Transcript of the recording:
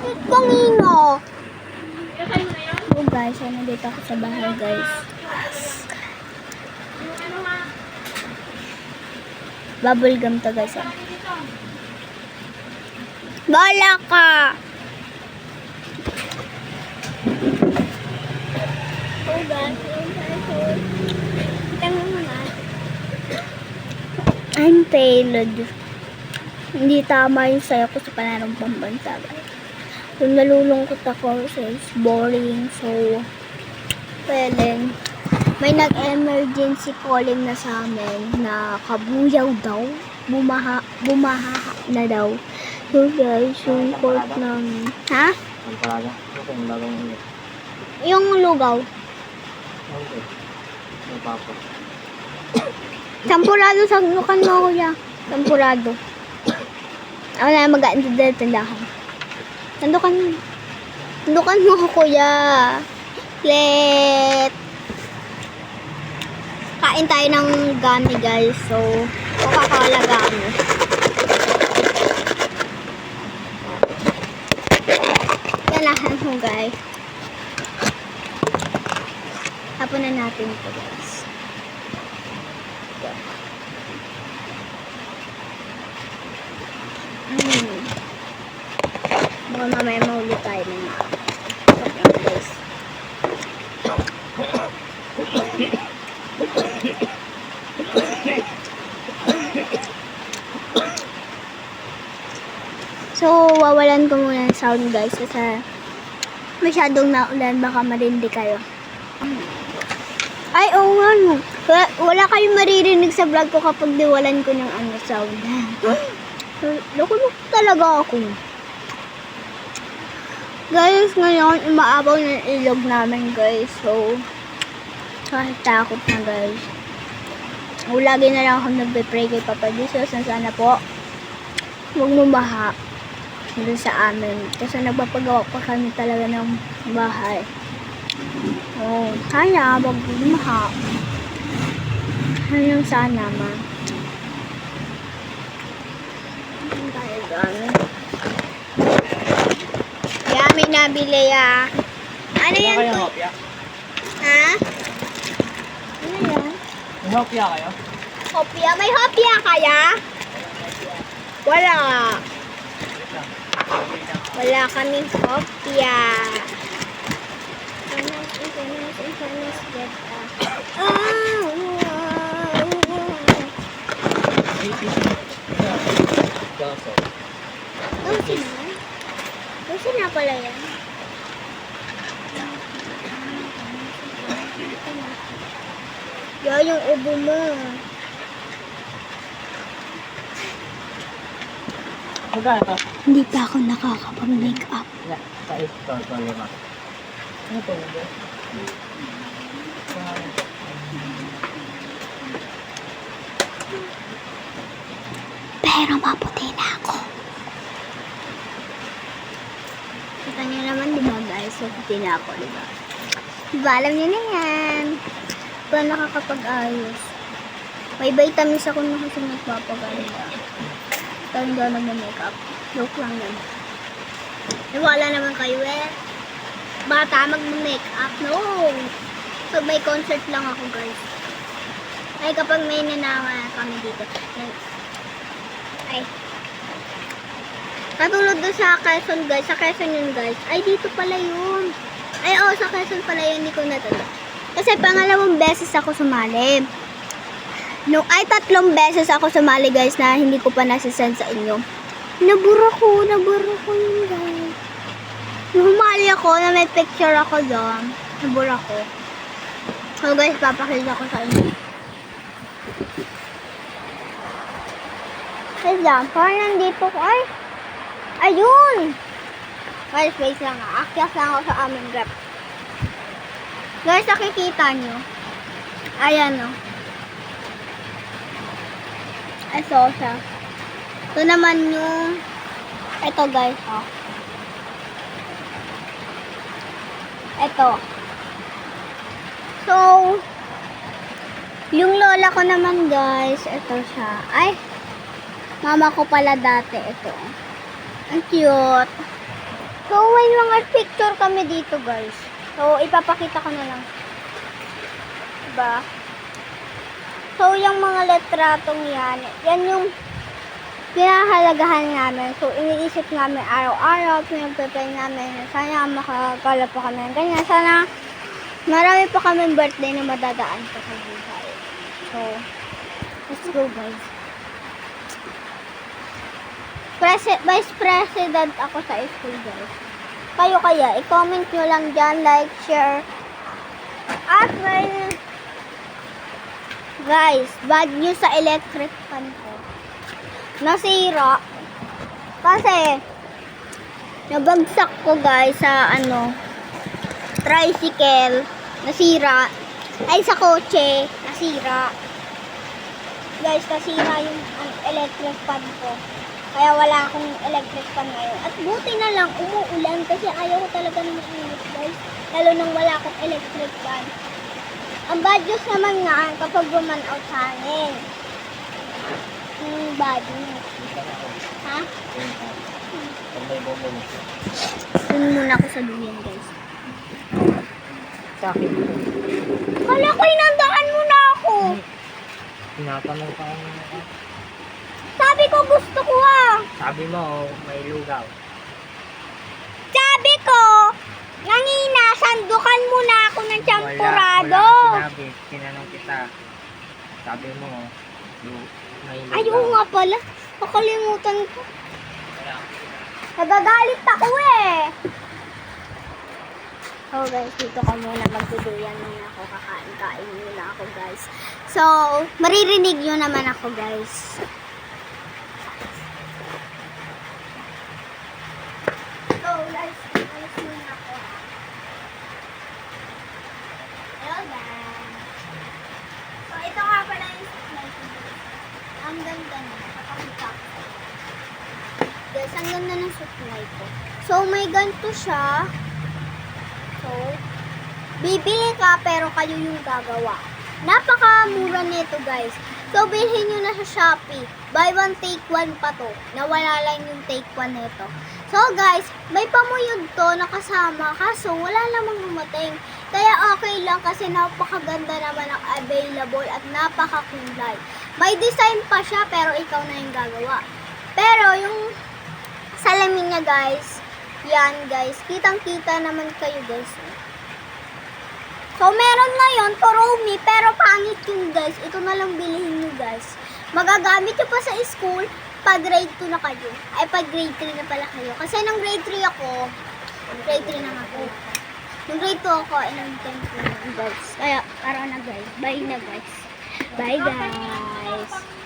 Kanino? Oh guys, nandito ako sa bahay guys. Bubble gum to guys. Bala ka! Oh guys, kita mo naman. I'm failed. Hindi tama yung sayo ko sa panarang pambansa guys. Kung nalulungkot ako, so it's boring. So, well then, may nag-emergency calling na sa amin na kabuyaw daw. Bumaha na daw. So guys, yung court namin. Ha? Yung lugaw. Sampurado, saglukan mo kuya. Sampurado. Ako na mag-aantay dahil tindahan. Sandukan mo. Sandukan mo kuya. Let. Kain tayo ng gummy guys. So, Coca-Cola gummy. Ganahan mo guys. Tapon na natin ito guys. Baka mamaya mahuli tayo ng guys. So, wawalan ko muna ng sound guys kasi masyadong naulan, baka marindi kayo. Ay, oo nga no. Wala kayong maririnig sa vlog ko kapag diwalan ko ng sound. Loko-loko talaga ako. Guys, ngayon, umaabaw ng ilog namin guys. So, kahit takot na guys. Lagi na lang ako nagpe-pray kay Papa Jesus na sana po huwag bumaha doon sa amin. Kasi nagpapagawa pa kami talaga ng bahay. Oh, kaya wag bumaha. Hanggang sana ma. Tayo gano'n. Yami nabili ya. Ano yan? Ha? Ano yan? May hopya kayo? Hopya? May hopya kaya? Wala. Wala kaming hopya. Kasi na pala yan. Yan yung ubo mo. Magkano to? Hindi pa ako nakakapag-makeup. Yeah, sa ito, 5. Ano to? Pero maputi na ako. Kita niyo naman, di ba guys? Maputi na ako, di ba? Diba, alam niyo na yan. Diba nakakapag-ayos? May vitamins ako na kasi nagpapaganda. Pero hindi ako nag-makeup. Joke lang yan. Wala naman kayo eh. Bata mag-makeup. No! Pag may concert lang ako guys. Ay kapag may nanawa kami dito. Ay. Katulad doon sa Quezon guys. Sa Quezon yun guys. Ay dito pala yun. Ay oo, sa Quezon pala yun. Hindi ko natanda. Kasi pangalawang beses ako sumali. No, ay 3 beses ako sumali guys na hindi ko pa nasisend sa inyo. Nabura ko yun guys. Humali ako na may picture ako doon. Nabura ko. So guys, papakita ko sa inyo. Wait lang, parang nandito ko. Ay! Ayun! Guys, wait lang ah. Akyas lang ako sa aming grab. Guys, nakikita nyo. Ayan o. Ito siya. Ito naman yung ito guys oh. Ito. So yung lola ko naman guys, ito siya. Ay, mama ko pala dati ito. Ang cute. So, may mga picture kami dito, guys. So, ipapakita ko na lang. Diba? So, yung mga letratong yan yung pinahalagahan namin. So, iniisip namin araw-araw, pinagpipray namin. Sana makakala pa kami ng ganyan. Sana marami pa kami birthday na madadaan pa sa buhay. So, let's go, guys. Vice President ako sa school, guys. Kayo kaya, i-comment nyo lang dyan, like, share. At may... Guys, bad news sa electric fan ko. Nasira. Kasi, nabagsak ko, guys, sa tricycle. Nasira. Ay, sa kotse. Nasira. Guys, nasira yung electric fan ko. Kaya wala akong electric fan ngayon. At buti na lang, umuulan kasi ayaw ko talaga ng mainit, guys. Lalo nang wala akong electric fan. Ang bad news naman nga kapag buman out sa hangin. Bad news. Ha? Pag may bombo mo. Dun muna ako sa duyan, guys. Sa akin. Kala ko inandaan mo na ako. Tinatanong ka ang... Sabi ko gusto ko Sabi mo, may lugaw. Sabi ko, nangina, sandukan mo na ako ng champurado. Wala sinabi. Tinanong kita. Sabi mo, may lugaw. Ay, oo nga pala. Nakalimutan ko. Nagagalit ako eh. So guys, dito ka muna. Magduduyan muna ako. Kakain-kain muna ako, guys. So, maririnig nyo naman ako, guys. So, guys, alis muna ako. Hello, guys. So, ito nga pala yung supply ko. Ang ganda na. Papakita ko. Guys, ang ganda ng supply ko. So, may ganito siya. So, bibili ka pero kayo yung gagawa. Napakamura nito, guys. So, bilhin nyo na sa Shopee. Buy one, take one pa to. Nawala lang yung take one nito. So, guys, may pamuyod to na kasama. Kaso, wala namang dumating. Kaya okay lang kasi napakaganda naman ang available at napakakulay. May design pa siya pero ikaw na yung gagawa. Pero, yung salamin niya, guys, yan, guys. Kitang-kita naman kayo, guys. So, meron ngayon, Kuromi, pero pangit yung, guys. Ito na lang bilihin nyo, guys. Magagamit nyo pa sa school pag grade 2 na kayo. Ay, pag grade 3 na pala kayo. Kasi nung grade 3 ako, grade 3 na nga po. Nung grade 2 ako, nung 10 ko na, guys. Kaya, araw na, guys. Bye na, guys. Bye, guys.